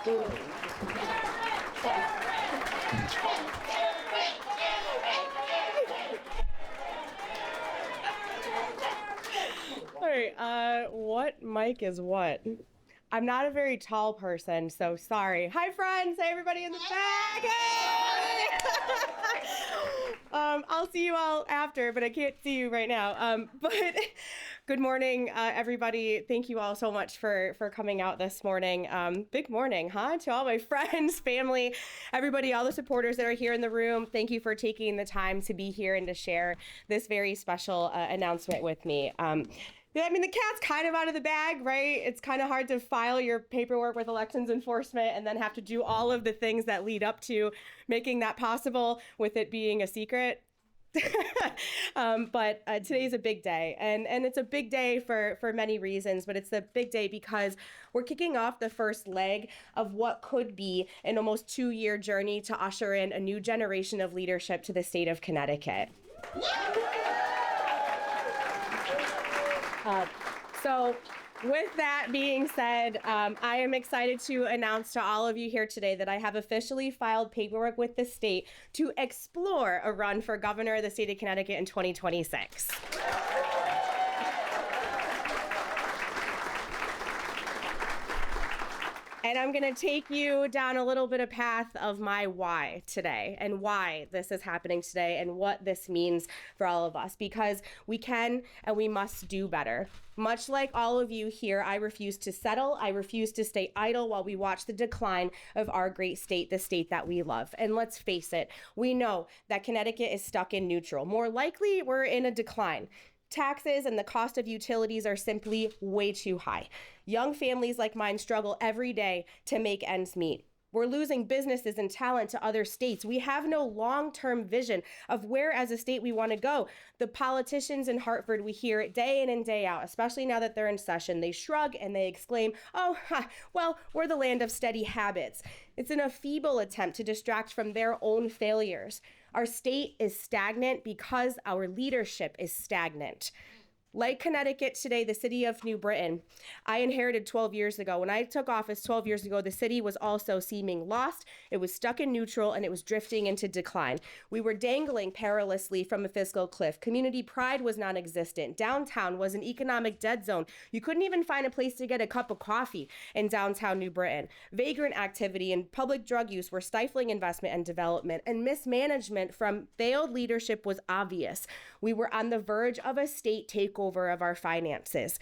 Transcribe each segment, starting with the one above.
All right, what mic is what? I'm not a very tall person, so sorry. Hi, friends. Hey, everybody in the back. Hey! I'll see you all after, but I can't see you right now. But good morning, everybody. Thank you all so much for coming out this morning. Big morning, huh? To all my friends, family, everybody, all the supporters that are here in the room. Thank you for taking the time to be here and to share this very special announcement with me. I mean, the cat's kind of out of the bag, right? It's kind of hard to file your paperwork with elections enforcement and then have to do all of the things that lead up to making that possible with it being a secret. But today's a big day, and it's a big day for many reasons, but it's a big day because we're kicking off the first leg of what could be an almost 2-year journey to usher in a new generation of leadership to the state of Connecticut. So with that being said, I am excited to announce to all of you here today that I have officially filed paperwork with the state to explore a run for governor of the state of Connecticut in 2026. And I'm going to take you down a little bit of path of my why today and why this is happening today and what this means for all of us, because we can and we must do better. Much like all of you here, I refuse to settle. I refuse to stay idle while we watch the decline of our great state, the state that we love. And let's face it, we know that Connecticut is stuck in neutral. More likely, we're in a decline. Taxes and the cost of utilities are simply way too high. Young families like mine struggle every day to make ends meet. We're losing businesses and talent to other states. We have no long-term vision of where as a state we want to go. The politicians in Hartford, we hear it day in and day out, especially now that they're in session. They shrug and they exclaim, well, we're the land of steady habits. It's a feeble attempt to distract from their own failures. Our state is stagnant because our leadership is stagnant. Like Connecticut today, the city of New Britain, I inherited 12 years ago. When I took office 12 years ago, the city was also seeming lost. It was stuck in neutral and it was drifting into decline. We were dangling perilously from a fiscal cliff. Community pride was non-existent. Downtown was an economic dead zone. You couldn't even find a place to get a cup of coffee in downtown New Britain. Vagrant activity and public drug use were stifling investment and development, and mismanagement from failed leadership was obvious. We were on the verge of a state takeover of our finances.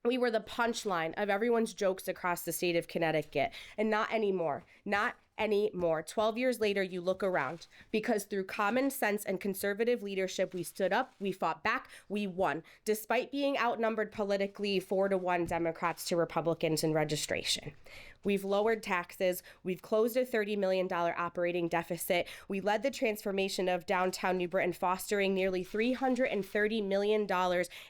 We were the punchline of everyone's jokes across the state of Connecticut, and not anymore. Not anymore. 12 years later, you look around, because through common sense and conservative leadership, we stood up, we fought back, we won, despite being outnumbered politically 4-1 Democrats to Republicans in registration. We've lowered taxes, we've closed a $30 million operating deficit, we led the transformation of downtown New Britain, fostering nearly $330 million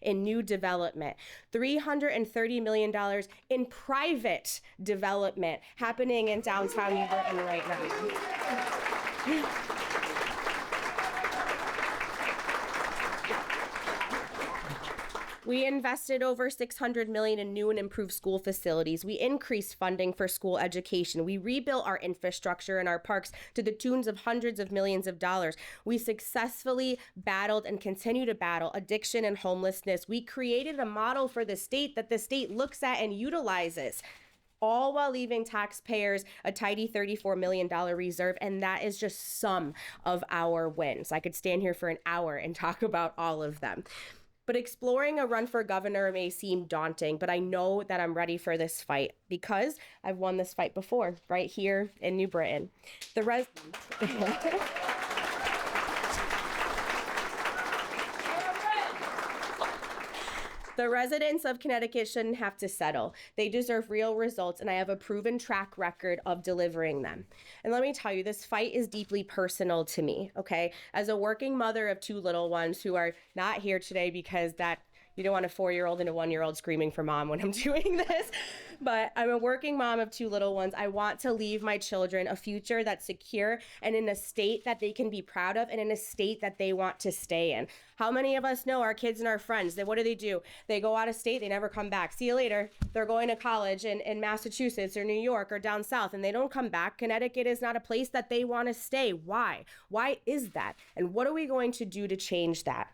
in new development, $330 million in private development happening in downtown New Britain right now. We invested over $600 million in new and improved school facilities. We increased funding for school education. We rebuilt our infrastructure and our parks to the tunes of hundreds of millions of dollars. We successfully battled and continue to battle addiction and homelessness. We created a model for the state that the state looks at and utilizes, all while leaving taxpayers a tidy $34 million reserve. And that is just some of our wins. I could stand here for an hour and talk about all of them. But exploring a run for governor may seem daunting, but I know that I'm ready for this fight because I've won this fight before, right here in New Britain. The residents of Connecticut shouldn't have to settle. They deserve real results, and I have a proven track record of delivering them. And let me tell you, this fight is deeply personal to me, okay? As a working mother of 2 little ones who are not here today because that You don't want a 4-year-old and a 1-year-old screaming for mom when I'm doing this. But I'm a working mom of 2 little ones. I want to leave my children a future that's secure and in a state that they can be proud of and in a state that they want to stay in. How many of us know our kids and our friends? What do? They go out of state, they never come back. See you later. They're going to college in Massachusetts or New York or down south, and they don't come back. Connecticut is not a place that they want to stay. Why? Why is that? And what are we going to do to change that?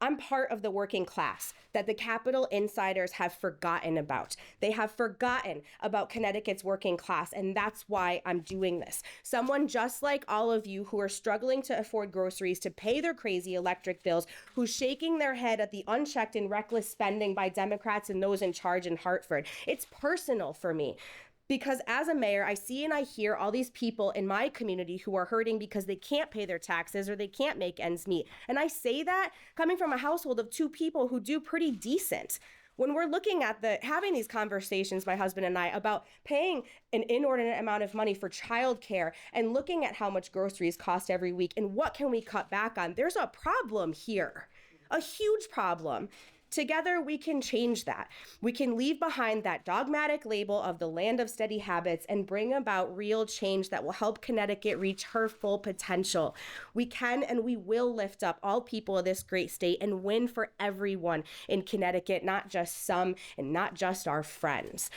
I'm part of the working class that the Capitol insiders have forgotten about. They have forgotten about Connecticut's working class, and that's why I'm doing this. Someone just like all of you who are struggling to afford groceries, to pay their crazy electric bills, who's shaking their head at the unchecked and reckless spending by Democrats and those in charge in Hartford. It's personal for me. Because as a mayor, I see and I hear all these people in my community who are hurting because they can't pay their taxes or they can't make ends meet. And I say that coming from a household of 2 people who do pretty decent. When we're looking at having these conversations, my husband and I, about paying an inordinate amount of money for childcare and looking at how much groceries cost every week and what can we cut back on, there's a problem here, a huge problem. Together, we can change that. We can leave behind that dogmatic label of the land of steady habits and bring about real change that will help Connecticut reach her full potential. We can and we will lift up all people of this great state and win for everyone in Connecticut, not just some and not just our friends.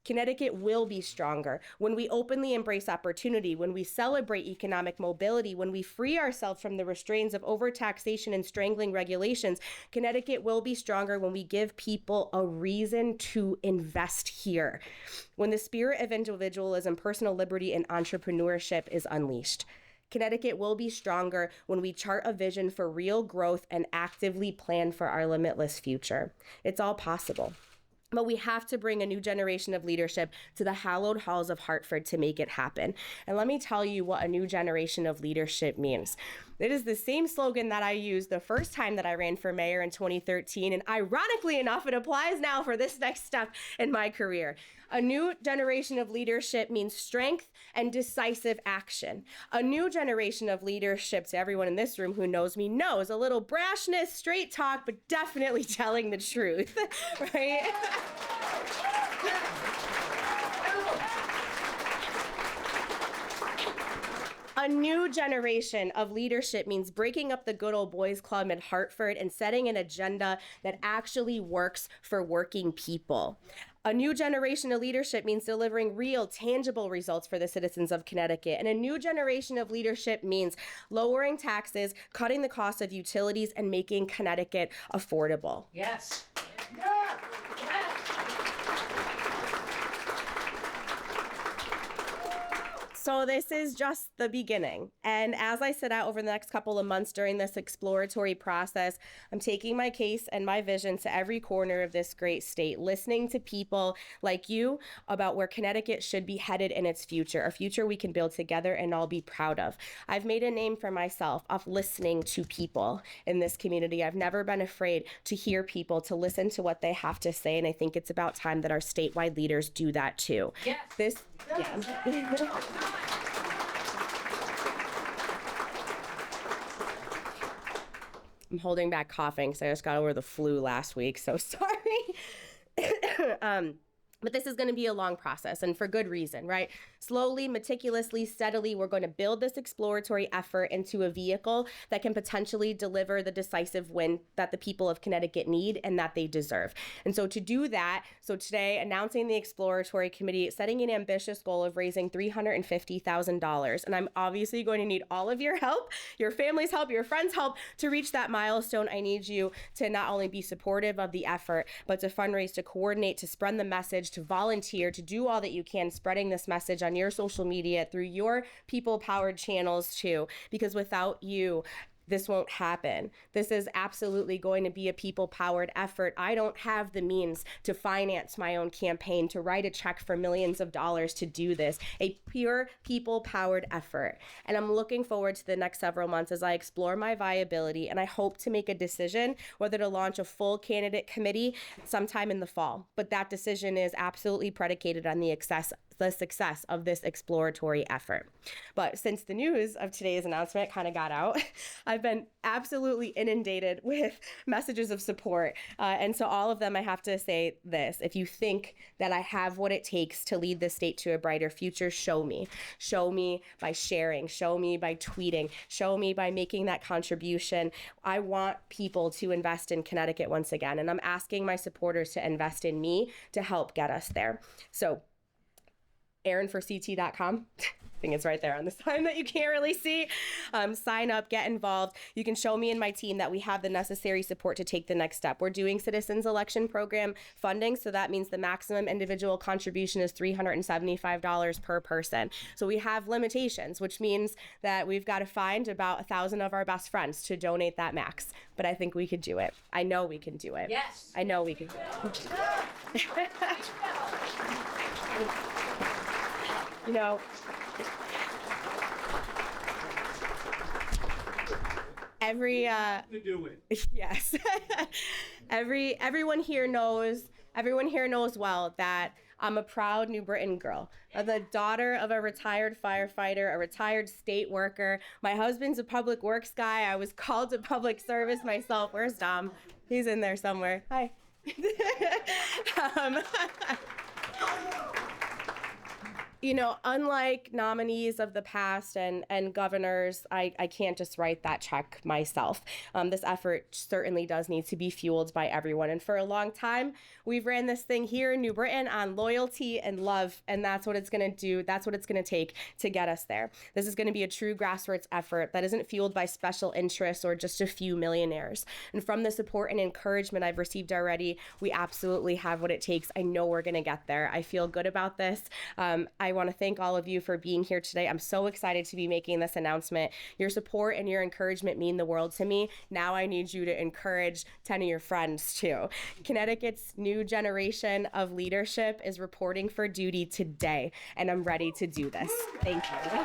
Connecticut will be stronger when we openly embrace opportunity, when we celebrate economic mobility, when we free ourselves from the restraints of overtaxation and strangling regulations. Connecticut will be stronger when we give people a reason to invest here, when the spirit of individualism, personal liberty, and entrepreneurship is unleashed. Connecticut will be stronger when we chart a vision for real growth and actively plan for our limitless future. It's all possible. But we have to bring a new generation of leadership to the hallowed halls of Hartford to make it happen. And let me tell you what a new generation of leadership means. It is the same slogan that I used the first time that I ran for mayor in 2013. And ironically enough, it applies now for this next step in my career. A new generation of leadership means strength and decisive action. A new generation of leadership, to everyone in this room who knows me, knows a little brashness, straight talk, but definitely telling the truth, right? A new generation of leadership means breaking up the good old boys club in Hartford and setting an agenda that actually works for working people. A new generation of leadership means delivering real, tangible results for the citizens of Connecticut. And a new generation of leadership means lowering taxes, cutting the cost of utilities, and making Connecticut affordable. Yes. So this is just the beginning. And as I set out over the next couple of months during this exploratory process, I'm taking my case and my vision to every corner of this great state, listening to people like you about where Connecticut should be headed in its future, a future we can build together and all be proud of. I've made a name for myself of listening to people in this community. I've never been afraid to hear people, to listen to what they have to say, and I think it's about time that our statewide leaders do that too. Yes. I'm holding back coughing because I just got over the flu last week, so sorry. But this is going to be a long process, and for good reason, right? Slowly, meticulously, steadily, we're going to build this exploratory effort into a vehicle that can potentially deliver the decisive win that the people of Connecticut need and that they deserve. And so to do that, so today, announcing the Exploratory Committee, setting an ambitious goal of raising $350,000. And I'm obviously going to need all of your help, your family's help, your friends' help to reach that milestone. I need you to not only be supportive of the effort, but to fundraise, to coordinate, to spread the message, to volunteer, to do all that you can, spreading this message on your social media, through your people-powered channels too, because without you, this won't happen. This is absolutely going to be a people-powered effort. I don't have the means to finance my own campaign, to write a check for millions of dollars to do this. A pure people-powered effort. And I'm looking forward to the next several months as I explore my viability, and I hope to make a decision whether to launch a full candidate committee sometime in the fall. But that decision is absolutely predicated on the the success of this exploratory effort. But since the news of today's announcement kind of got out, I've been absolutely inundated with messages of support. And so all of them, I have to say this: if you think that I have what it takes to lead the state to a brighter future, show me. Show me by sharing, show me by tweeting, show me by making that contribution. I want people to invest in Connecticut once again, and I'm asking my supporters to invest in me to help get us there. So erinforct.com. I think it's right there on the sign that you can't really see. Sign up, get involved. You can show me and my team that we have the necessary support to take the next step. We're doing Citizens Election Program funding, so that means the maximum individual contribution is $375 per person. So we have limitations, which means that we've got to find about 1,000 of our best friends to donate that max. But I think we could do it. I know we can do it. Yes. I know we can do it. You know, yes. Everyone here knows well that I'm a proud New Britain girl. I'm the daughter of a retired firefighter, a retired state worker. My husband's a public works guy. I was called to public service myself. Where's Dom? He's in there somewhere. Hi. You know, unlike nominees of the past and governors, I can't just write that check myself. This effort certainly does need to be fueled by everyone. And for a long time, we've ran this thing here in New Britain on loyalty and love, and that's what it's going to do. That's what it's going to take to get us there. This is going to be a true grassroots effort that isn't fueled by special interests or just a few millionaires. And from the support and encouragement I've received already, we absolutely have what it takes. I know we're going to get there. I feel good about this. I want to thank all of you for being here today. I'm so excited to be making this announcement. Your support and your encouragement mean the world to me. Now I need you to encourage 10 of your friends too. Connecticut's new generation of leadership is reporting for duty today, and I'm ready to do this. Thank you.